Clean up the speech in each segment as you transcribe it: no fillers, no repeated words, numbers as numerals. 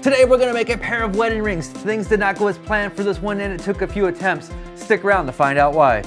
Today we're gonna make a pair of wedding rings. Things did not go as planned for this one and it took a few attempts. Stick around to find out why.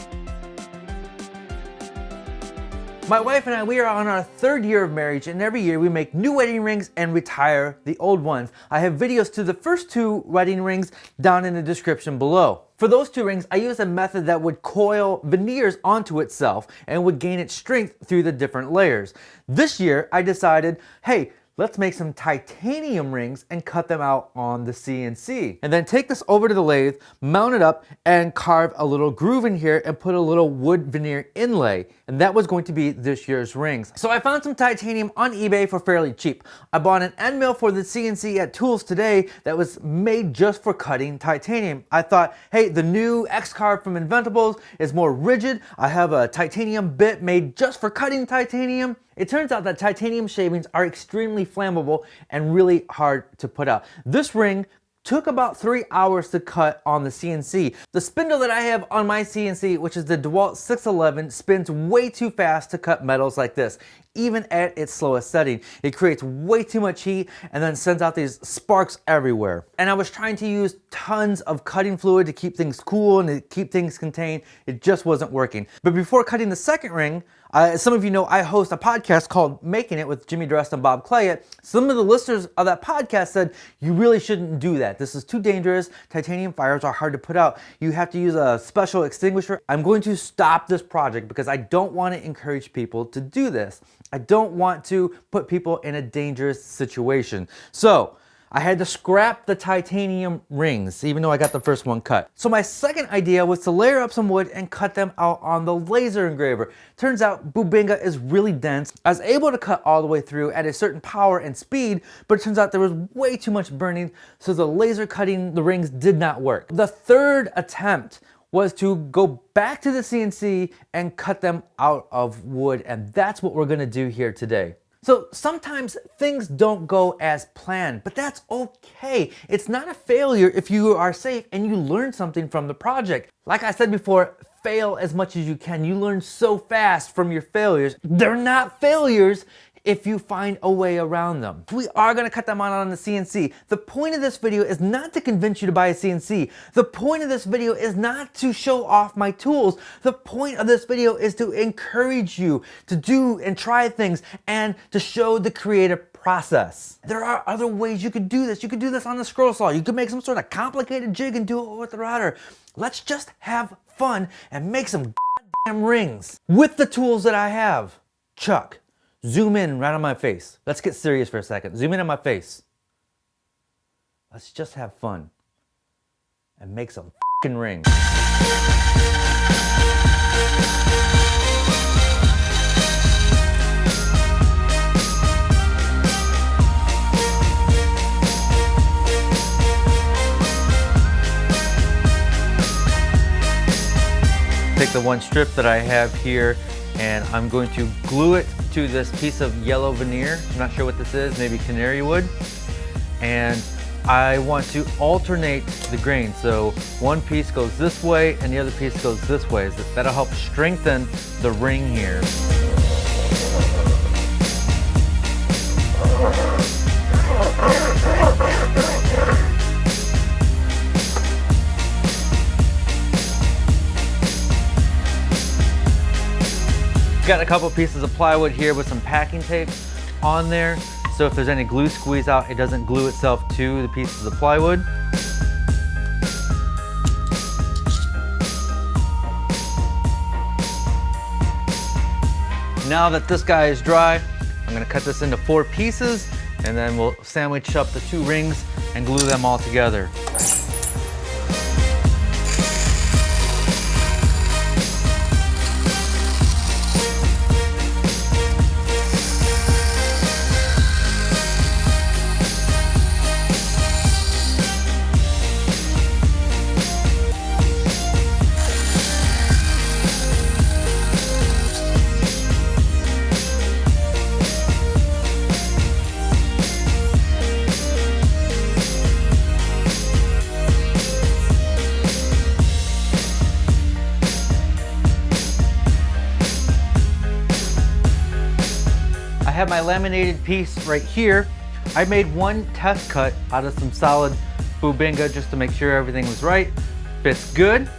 My wife and I, we are on our 3rd year of marriage, and every year we make new wedding rings and retire the old ones. I have videos to the first 2 wedding rings down in the description below. For those 2 rings, I used a method that would coil veneers onto itself and would gain its strength through the different layers. This year, I decided, hey, let's make some titanium rings and cut them out on the CNC. And then take this over to the lathe, mount it up, and carve a little groove in here and put a little wood veneer inlay. And that was going to be this year's rings. So I found some titanium on eBay for fairly cheap. I bought an end mill for the CNC at Tools Today that was made just for cutting titanium. I thought, hey, the new X-Carve from Inventables is more rigid. I have a titanium bit made just for cutting titanium. It turns out that titanium shavings are extremely flammable and really hard to put out. This ring took about 3 hours to cut on the CNC. The spindle that I have on my CNC, which is the DeWalt 611, spins way too fast to cut metals like this, even at its slowest setting. It creates way too much heat and then sends out these sparks everywhere. And I was trying to use tons of cutting fluid to keep things cool and to keep things contained. It just wasn't working. But before cutting the second ring, some of you know I host a podcast called Making It with Jimmy Drest and Bob Clayett. Some of the listeners of that podcast said, you really shouldn't do that. This is too dangerous. Titanium fires are hard to put out. You have to use a special extinguisher. I'm going to stop this project because I don't want to encourage people to do this. I don't want to put people in a dangerous situation. So I had to scrap the titanium rings, even though I got the first one cut. So my second idea was to layer up some wood and cut them out on the laser engraver. Turns out Bubinga is really dense. I was able to cut all the way through at a certain power and speed, but it turns out there was way too much burning, so the laser cutting the rings did not work. The third attempt was to go back to the CNC and cut them out of wood, and that's what we're gonna do here today. So sometimes things don't go as planned, but that's okay. It's not a failure if you are safe and you learn something from the project. Like I said before, fail as much as you can. You learn so fast from your failures. They're not failures if you find a way around them. We are gonna cut them out on the CNC. The point of this video is not to convince you to buy a CNC. The point of this video is not to show off my tools. The point of this video is to encourage you to do and try things and to show the creative process. There are other ways you could do this. You could do this on the scroll saw. You could make some sort of complicated jig and do it with the router. Let's just have fun and make some goddamn rings with the tools that I have. Chuck. Zoom in right on my face. Let's get serious for a second. Zoom in on my face. Let's just have fun and make some fucking rings. Take the one strip that I have here and I'm going to glue it to this piece of yellow veneer. I'm not sure what this is, maybe canary wood. And I want to alternate the grain. So one piece goes this way and the other piece goes this way. That'll help strengthen the ring here. Got a couple pieces of plywood here with some packing tape on there, so if there's any glue squeeze out, it doesn't glue itself to the pieces of plywood. Now that this guy is dry, I'm going to cut this into 4 pieces and then we'll sandwich up the 2 rings and glue them all together. I have my laminated piece right here. I made one test cut out of some solid Bubinga just to make sure everything was right. Fits good,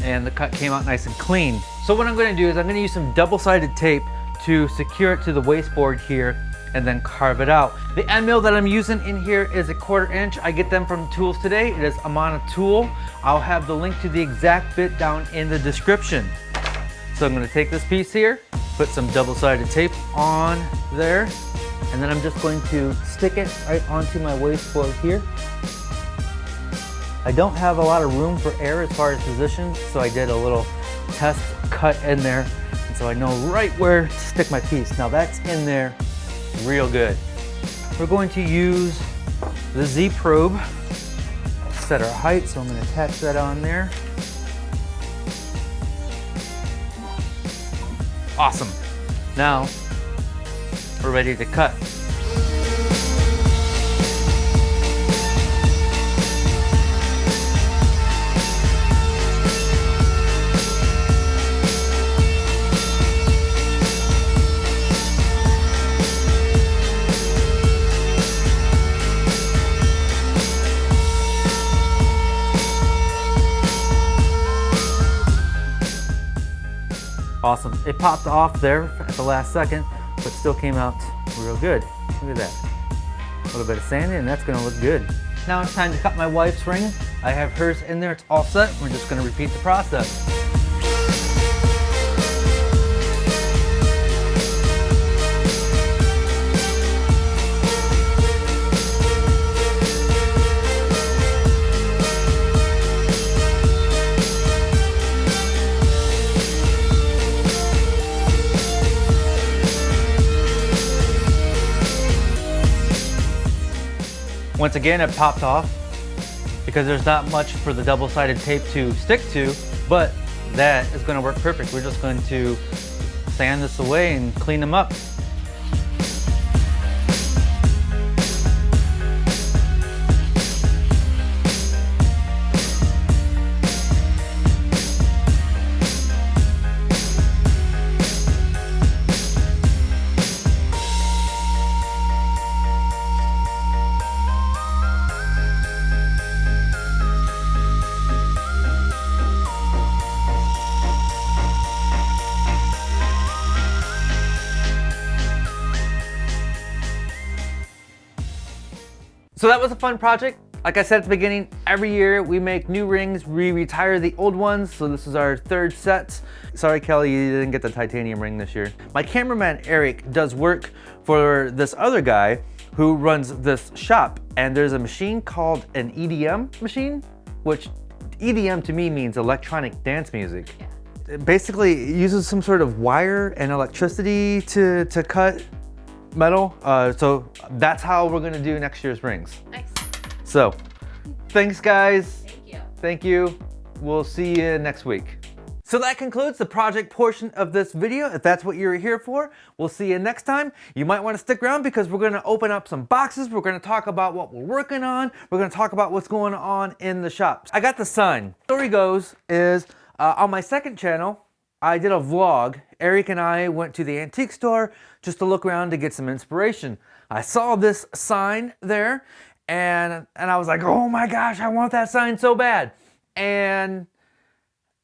and the cut came out nice and clean. So what I'm gonna do is I'm gonna use some double-sided tape to secure it to the wasteboard here and then carve it out. The end mill that I'm using in here is a 1/4 inch. I get them from Tools Today. It is Amana Tool. I'll have the link to the exact bit down in the description. So I'm gonna take this piece here, put some double-sided tape on there, and then I'm just going to stick it right onto my wasteboard here. I don't have a lot of room for air as far as position, so I did a little test cut in there, and so I know right where to stick my piece. Now that's in there real good. We're going to use the Z probe to set our height, so I'm going to attach that on there. Awesome. Now we're ready to cut. Awesome. It popped off there at the last second, but still came out real good. Look at that. A little bit of sanding, and that's gonna look good. Now it's time to cut my wife's ring. I have hers in there, it's all set. We're just gonna repeat the process. Once again, it popped off because there's not much for the double-sided tape to stick to, but that is going to work perfect. We're just going to sand this away and clean them up. So that was a fun project. Like I said at the beginning, every year we make new rings, we retire the old ones. So this is our 3rd set. Sorry, Kelly, you didn't get the titanium ring this year. My cameraman, Eric, does work for this other guy who runs this shop. And there's a machine called an EDM machine, which EDM to me means electronic dance music. It basically uses some sort of wire and electricity to cut metal. So that's how we're gonna do next year's rings. Nice. So thanks guys. Thank you. Thank you. We'll see you next week. So that concludes the project portion of this video. If that's what you're here for, we'll see you next time. You might want to stick around because we're going to open up some boxes. We're going to talk about what we're working on. We're going to talk about what's going on in the shops. I got the sign. Story goes is on my 2nd channel, I did a vlog. Eric and I went to the antique store just to look around to get some inspiration. I saw this sign there and I was like, oh my gosh, I want that sign so bad. And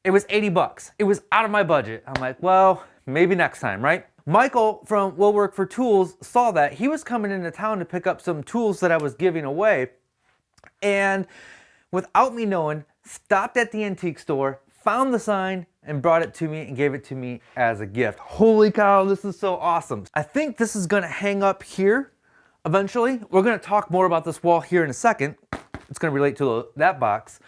it was 80 bucks. It was out of my budget. I'm like, well, maybe next time, right? Michael from Will Work for Tools saw that. He was coming into town to pick up some tools that I was giving away. And without me knowing, stopped at the antique store, found the sign, and brought it to me and gave it to me as a gift. Holy cow, this is so awesome. I think this is gonna hang up here eventually. We're gonna talk more about this wall here in a second. It's gonna relate to that box.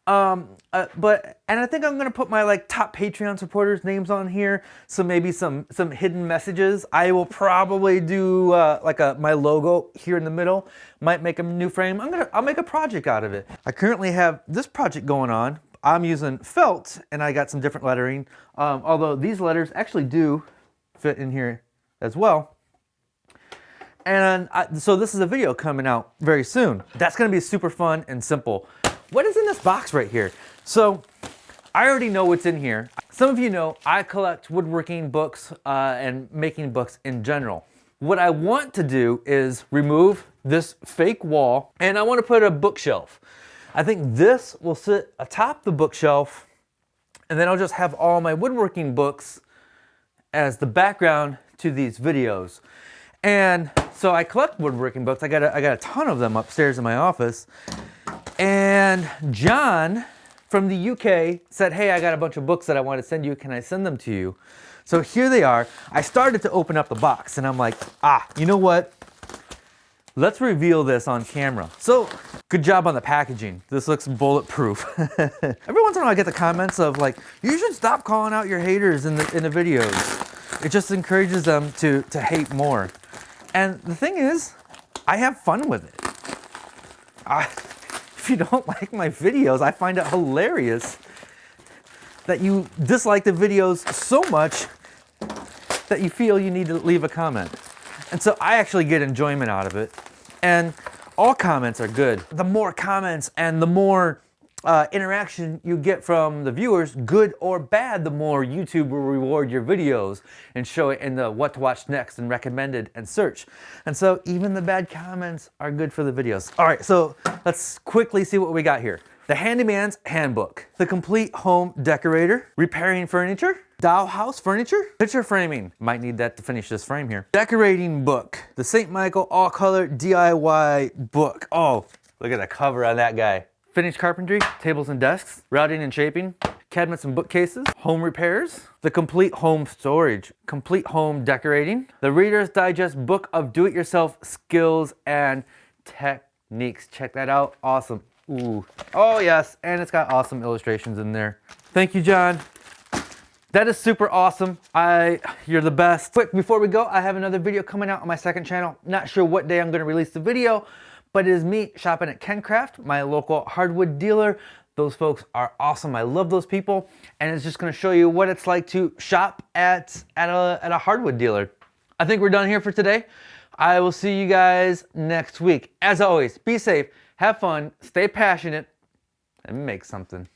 And I think I'm gonna put my top Patreon supporters' names on here. So maybe some hidden messages. I will probably do my logo here in the middle. Might make a new frame. I'll make a project out of it. I currently have this project going on. I'm using felt and I got some different lettering. Although these letters actually do fit in here as well. And so this is a video coming out very soon. That's gonna be super fun and simple. What is in this box right here? So I already know what's in here. Some of you know I collect woodworking books and making books in general. what I want to do is remove this fake wall, and I want to put a bookshelf. I think this will sit atop the bookshelf, and then I'll just have all my woodworking books as the background to these videos. And so I collect woodworking books. I got a ton of them upstairs in my office. And John from the UK said, hey, I got a bunch of books that I want to send you. Can I send them to you? So here they are. I started to open up the box and I'm like, you know what? Let's reveal this on camera. So good job on the packaging. This looks bulletproof. Every once in a while I get the comments of like, you should stop calling out your haters in the videos. It just encourages them to hate more. And the thing is, I have fun with it. If you don't like my videos, I find it hilarious that you dislike the videos so much that you feel you need to leave a comment. And so I actually get enjoyment out of it. And all comments are good. The more comments and the more interaction you get from the viewers, good or bad, the more YouTube will reward your videos and show it in the what to watch next and recommended and search. And so even the bad comments are good for the videos. All right, so let's quickly see what we got here. The Handyman's Handbook, The Complete Home Decorator, Repairing Furniture, Dollhouse Furniture, Picture Framing, might need that to finish this frame here, Decorating Book, the St. Michael All-Color DIY Book. Oh, look at the cover on that guy. Finished Carpentry, Tables and Desks, Routing and Shaping, Cabinets and Bookcases, Home Repairs, The Complete Home Storage, Complete Home Decorating, The Reader's Digest Book of Do-It-Yourself Skills and Techniques. Check that out, awesome. Ooh, oh yes, and it's got awesome illustrations in there. Thank you, John. That is super awesome. You're the best. Quick, before we go, I have another video coming out on my second channel. Not sure what day I'm gonna release the video, but it is me shopping at KenCraft, my local hardwood dealer. Those folks are awesome. I love those people. And it's just gonna show you what it's like to shop at a hardwood dealer. I think we're done here for today. I will see you guys next week. As always, be safe, have fun, stay passionate, and make something.